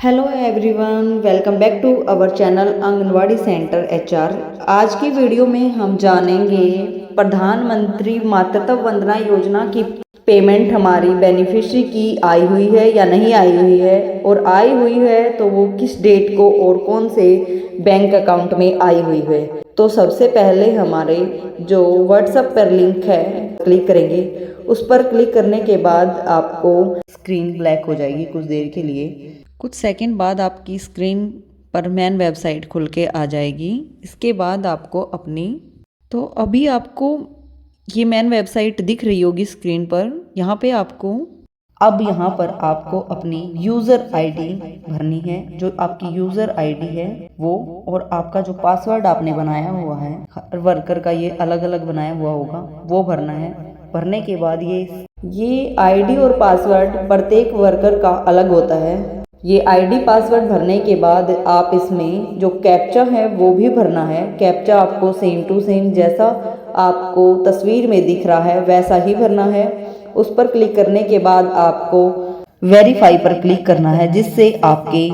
Hello everyone, welcome back to our channel Anganwadi centre HR. आज की video में हम जानेंगे प्रधानमंत्री मातृत्व वंदना योजना की पेमेंट हमारी बेनिफिशियरी की आई हुई है या नहीं आई हुई है, और आई हुई है तो वो किस डेट को और कौन से बैंक अकाउंट में आई हुई है। तो सबसे पहले हमारे जो व्हाट्सएप पर लिंक है क्लिक करेंगे। उस पर क्लिक करने के बाद आपको स्क्रीन ब्लैक हो जाएगी कुछ देर के लिए। कुछ सेकंड बाद आपकी स्क्रीन पर मेन वेबसाइट खुल के आ जाएगी। इसके बाद आपको अभी आपको ये मेन वेबसाइट दिख रही होगी स्क्रीन पर। यहाँ पे यहाँ पर आपको अपनी यूज़र आईडी भरनी है। जो आपकी यूज़र आईडी है वो, और आपका जो पासवर्ड आपने बनाया हुआ है, हर वर्कर का ये अलग अलग बनाया हुआ होगा, वो भरना है। भरने के बाद ये आईडी और पासवर्ड प्रत्येक वर्कर का अलग होता है। ये आईडी पासवर्ड भरने के बाद आप इसमें जो कैप्चा है वो भी भरना है। कैप्चा आपको सेम टू सेम जैसा आपको तस्वीर में दिख रहा है वैसा ही भरना है। उस पर क्लिक करने के बाद आपको वेरीफाई पर क्लिक करना है, जिससे आपके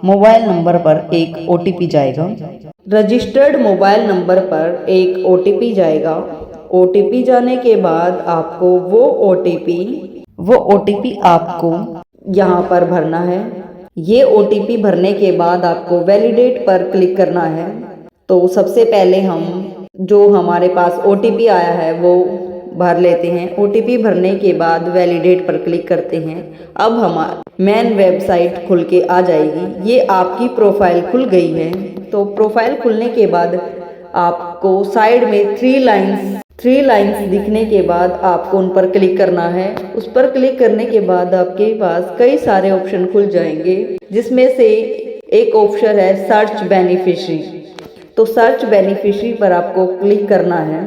मोबाइल नंबर पर एक ओटीपी जाएगा। रजिस्टर्ड मोबाइल नंबर पर एक ओटीपी जाएगा। ओटीपी जाने के बाद आपको वो ओटीपी आपको यहाँ पर भरना है। ये ओटीपी भरने के बाद आपको वैलिडेट पर क्लिक करना है। तो सबसे पहले हम जो हमारे पास ओटीपी आया है वो भर लेते हैं। ओटीपी भरने के बाद वैलिडेट पर क्लिक करते हैं। अब हमारी मेन वेबसाइट खुल के आ जाएगी। ये आपकी प्रोफाइल खुल गई है। तो प्रोफाइल खुलने के बाद आपको साइड में थ्री लाइंस दिखने के बाद आपको उन पर क्लिक करना है। उस पर क्लिक करने के बाद आपके पास कई सारे ऑप्शन खुल जाएंगे, जिसमें से एक ऑप्शन है सर्च बेनिफिशियरी। तो सर्च बेनिफिशियरी पर आपको क्लिक करना है।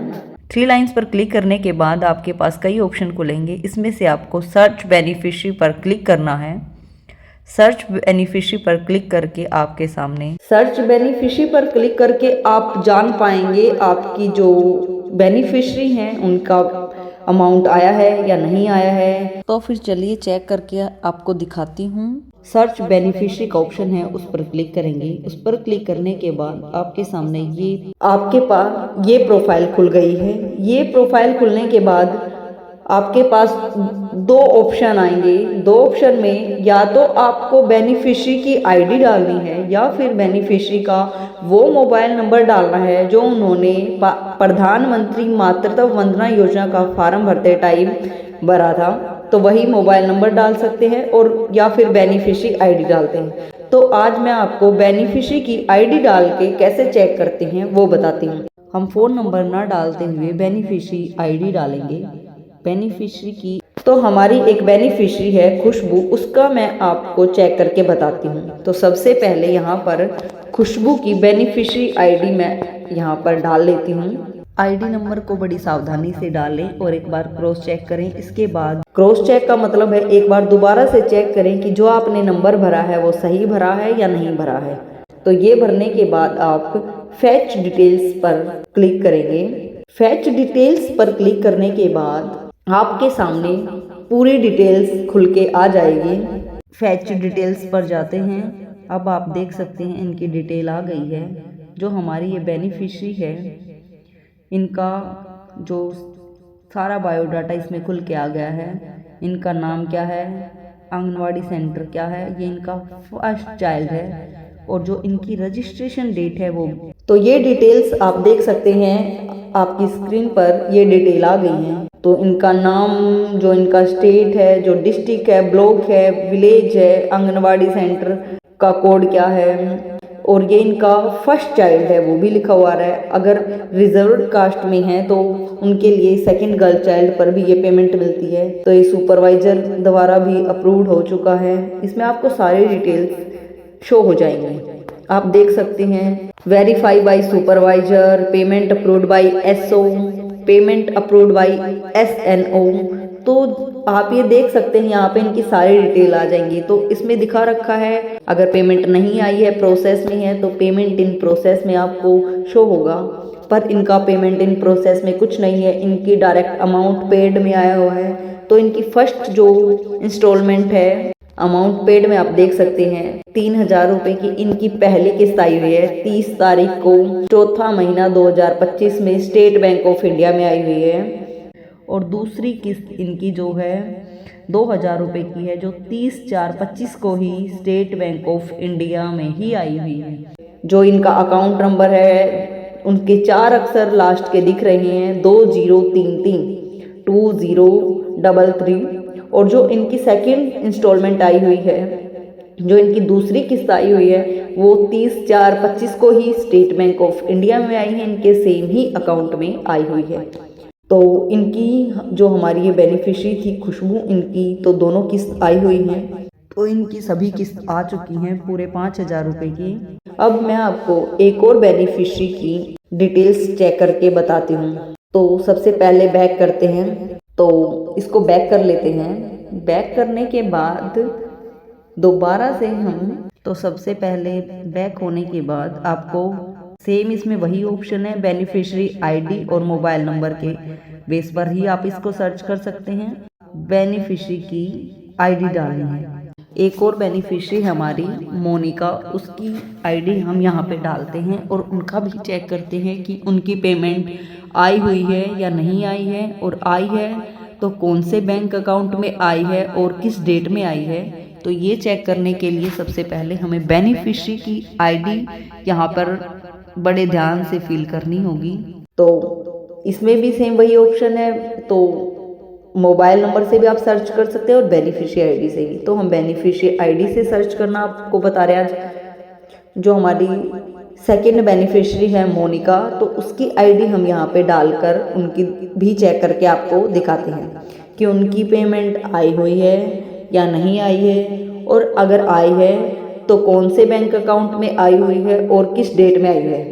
थ्री लाइंस पर क्लिक करने के बाद आपके पास कई ऑप्शन खुलेंगे। इसमें से आपको सर्च बेनिफिशियरी पर क्लिक करना है। सर्च बेनिफिशियरी पर क्लिक करके आपके सामने सर्च बेनिफिशियरी पर क्लिक करके आप जान पाएंगे आपकी जो बेनिफिशियरी हैं उनका अमाउंट आया है या नहीं आया है। तो फिर चलिए चेक करके आपको दिखाती हूँ। सर्च बेनिफिशियरी का ऑप्शन है, उस पर क्लिक करेंगे। उस पर क्लिक करने के बाद आपके सामने आपके पास ये प्रोफाइल खुल गई है। ये प्रोफाइल खुलने के बाद आपके पास दो ऑप्शन आएंगे। दो ऑप्शन में या तो आपको बेनिफिशियरी की आईडी डालनी है या फिर बेनिफिशियरी का वो मोबाइल नंबर डालना है जो उन्होंने प्रधानमंत्री मातृत्व वंदना योजना का फॉर्म भरते टाइम भरा था। तो वही मोबाइल नंबर डाल सकते हैं, और या फिर बेनिफिशियरी आईडी डालते हैं। तो आज मैं आपको बेनिफिशियरी की आईडी डाल के कैसे चेक करते हैं वो बताती हूँ। हम फ़ोन नंबर ना डालते हुए बेनिफिशियरी आईडी डालेंगे। बेनिफिशियरी की तो हमारी एक बेनिफिशियरी है खुशबू, उसका मैं आपको चेक करके बताती हूँ। तो सबसे पहले यहाँ पर खुशबू की बेनिफिशियरी आईडी मैं यहाँ पर डाल लेती हूँ। आईडी नंबर को बड़ी सावधानी से डालें और एक बार क्रॉस चेक करें। इसके बाद क्रॉस चेक का मतलब है एक बार दोबारा से चेक करें कि जो आपने नंबर भरा है वो सही भरा है या नहीं भरा है। तो ये भरने के बाद आप फैच डिटेल्स पर क्लिक करेंगे। फैच डिटेल्स पर क्लिक करने के बाद आपके सामने पूरी डिटेल्स खुल के आ जाएगी। फैच डिटेल्स पर जाते हैं। अब आप देख सकते हैं इनकी डिटेल आ गई है। जो हमारी ये बेनिफिशियरी है इनका जो सारा बायोडाटा इसमें खुल के आ गया है। इनका नाम क्या है, आंगनवाड़ी सेंटर क्या है, ये इनका फर्स्ट चाइल्ड है, और जो इनकी रजिस्ट्रेशन डेट है वो। तो ये डिटेल्स आप देख सकते हैं आपकी स्क्रीन पर, ये डिटेल आ गई हैं। तो इनका नाम, जो इनका स्टेट है, जो डिस्ट्रिक्ट है, ब्लॉक है, विलेज है, आंगनवाड़ी सेंटर का कोड क्या है, और ये इनका फर्स्ट चाइल्ड है वो भी लिखा हुआ है। अगर रिजर्व्ड कास्ट में है तो उनके लिए सेकंड गर्ल चाइल्ड पर भी ये पेमेंट मिलती है। तो ये सुपरवाइजर द्वारा भी अप्रूव्ड हो चुका है। इसमें आपको सारी डिटेल्स शो हो जाएंगी। आप देख सकते हैं verify by supervisor, payment approved by SO, payment approved by SNO. तो आप ये देख सकते हैं यहाँ पे इनकी सारी डिटेल आ जाएंगी। तो इसमें दिखा रखा है अगर पेमेंट नहीं आई है, प्रोसेस में है, तो पेमेंट इन प्रोसेस में आपको शो होगा। पर इनका पेमेंट इन प्रोसेस में कुछ नहीं है, इनकी डायरेक्ट अमाउंट पेड में आया हुआ है। तो इनकी फर्स्ट जो इंस्टॉलमेंट है अमाउंट पेड में आप देख सकते हैं 3,000 रुपये की इनकी पहली किस्त आई हुई है 30 तारीख को, चौथा महीना 2025 में स्टेट बैंक ऑफ इंडिया में आई हुई है। और दूसरी किस्त इनकी जो है 2,000 रुपये की है, जो 30/4/25 को ही स्टेट बैंक ऑफ इंडिया में ही आई हुई है। जो इनका अकाउंट नंबर है उनके 4 अक्षर लास्ट के दिख रहे हैं 2033 और जो इनकी सेकंड इंस्टॉलमेंट आई हुई है, जो इनकी दूसरी किस्त आई हुई है वो 30/4/25 को ही स्टेट बैंक ऑफ इंडिया में आई है, इनके सेम ही अकाउंट में आई हुई है। तो इनकी जो हमारी ये बेनिफिशियरी थी खुशबू, इनकी तो दोनों किस्त आई हुई हैं, तो इनकी सभी किस्त आ चुकी हैं पूरे 5,000 रुपये की। अब मैं आपको एक और बेनिफिशियरी की डिटेल्स चेक करके बताती हूँ। तो सबसे पहले बैक करते हैं, तो इसको बैक कर लेते हैं। बैक करने के बाद दोबारा से हम, तो सबसे पहले बैक होने के बाद आपको सेम इसमें वही ऑप्शन है बेनिफिशियरी आईडी और मोबाइल नंबर के बेस पर ही आप इसको सर्च कर सकते हैं। बेनिफिशियरी की आईडी डालनी है। एक और बेनिफिशियरी हमारी मोनिका, उसकी आईडी हम यहाँ पे डालते हैं और उनका भी चेक करते हैं कि उनकी पेमेंट आई हुई है या नहीं आई है, और आई है तो कौन से बैंक अकाउंट में आई है और किस डेट में आई है। तो ये चेक करने के लिए सबसे पहले हमें बेनिफिशियरी की आईडी यहाँ पर बड़े ध्यान से फिल करनी होगी। तो इसमें भी सेम वही ऑप्शन है, तो मोबाइल नंबर से भी आप सर्च कर सकते हैं और बेनिफिशियरी आईडी से भी। तो हम बेनिफिशियरी आईडी से सर्च करना आपको बता रहे हैं आज। जो हमारी सेकंड बेनिफिशियरी है मोनिका, तो उसकी आईडी हम यहाँ पे डालकर उनकी भी चेक करके आपको दिखाते हैं कि उनकी पेमेंट आई हुई है या नहीं आई है, और अगर आई है तो कौन से बैंक अकाउंट में आई हुई है और किस डेट में आई है।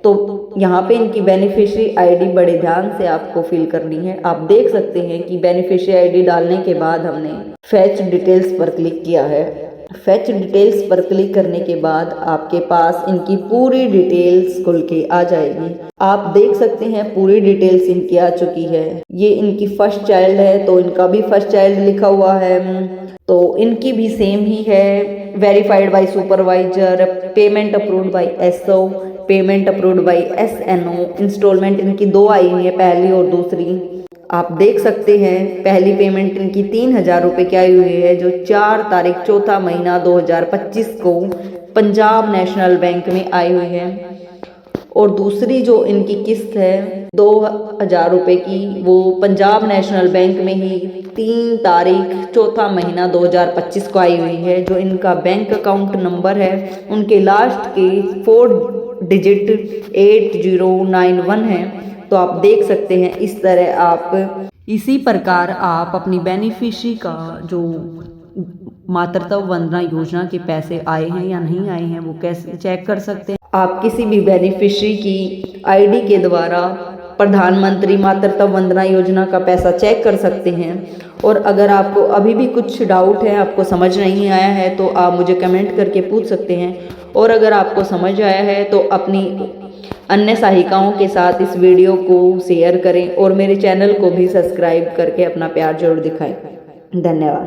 तो यहाँ पे इनकी बेनिफिशियरी आईडी बड़े ध्यान से आपको फिल करनी है। आप देख सकते हैं कि बेनिफिशियरी आईडी डालने के बाद हमने फेच डिटेल्स पर क्लिक किया है। फेच डिटेल्स पर क्लिक करने के बाद आपके पास इनकी पूरी डिटेल्स खुल के आ जाएगी। आप देख सकते हैं पूरी डिटेल्स इनकी आ चुकी है। ये इनकी फर्स्ट चाइल्ड है तो इनका भी फर्स्ट चाइल्ड लिखा हुआ है, तो इनकी भी सेम ही है। Verified by supervisor, payment approved by SO, payment approved by SNO. Instalment इनकी 2 आई हुई है, पहली और दूसरी। आप देख सकते हैं पहली पेमेंट इनकी 3,000 रुपये की आई हुई है, जो 4 तारीख चौथा महीना 2025 को पंजाब नेशनल बैंक में आई हुई है। और दूसरी जो इनकी किस्त है 2,000 रुपये की, वो पंजाब नेशनल बैंक में ही 3 तारीख चौथा महीना 2025 को आई हुई है। जो इनका बैंक अकाउंट नंबर है उनके लास्ट के 4 डिजिट 8091 है। तो आप देख सकते हैं इस तरह आप इसी प्रकार आप अपनी बेनिफिशियरी का जो मातृत्व वंदना योजना के पैसे आए हैं या नहीं आए हैं वो कैसे चेक कर सकते हैं। आप किसी भी बेनिफिशियरी की आईडी के द्वारा प्रधानमंत्री मातृत्व वंदना योजना का पैसा चेक कर सकते हैं। और अगर आपको अभी भी कुछ डाउट है, आपको समझ नहीं आया है, तो आप मुझे कमेंट करके पूछ सकते हैं। और अगर आपको समझ आया है तो अपनी अन्य सहायिकाओं के साथ इस वीडियो को शेयर करें और मेरे चैनल को भी सब्सक्राइब करके अपना प्यार जरूर दिखाएं। धन्यवाद।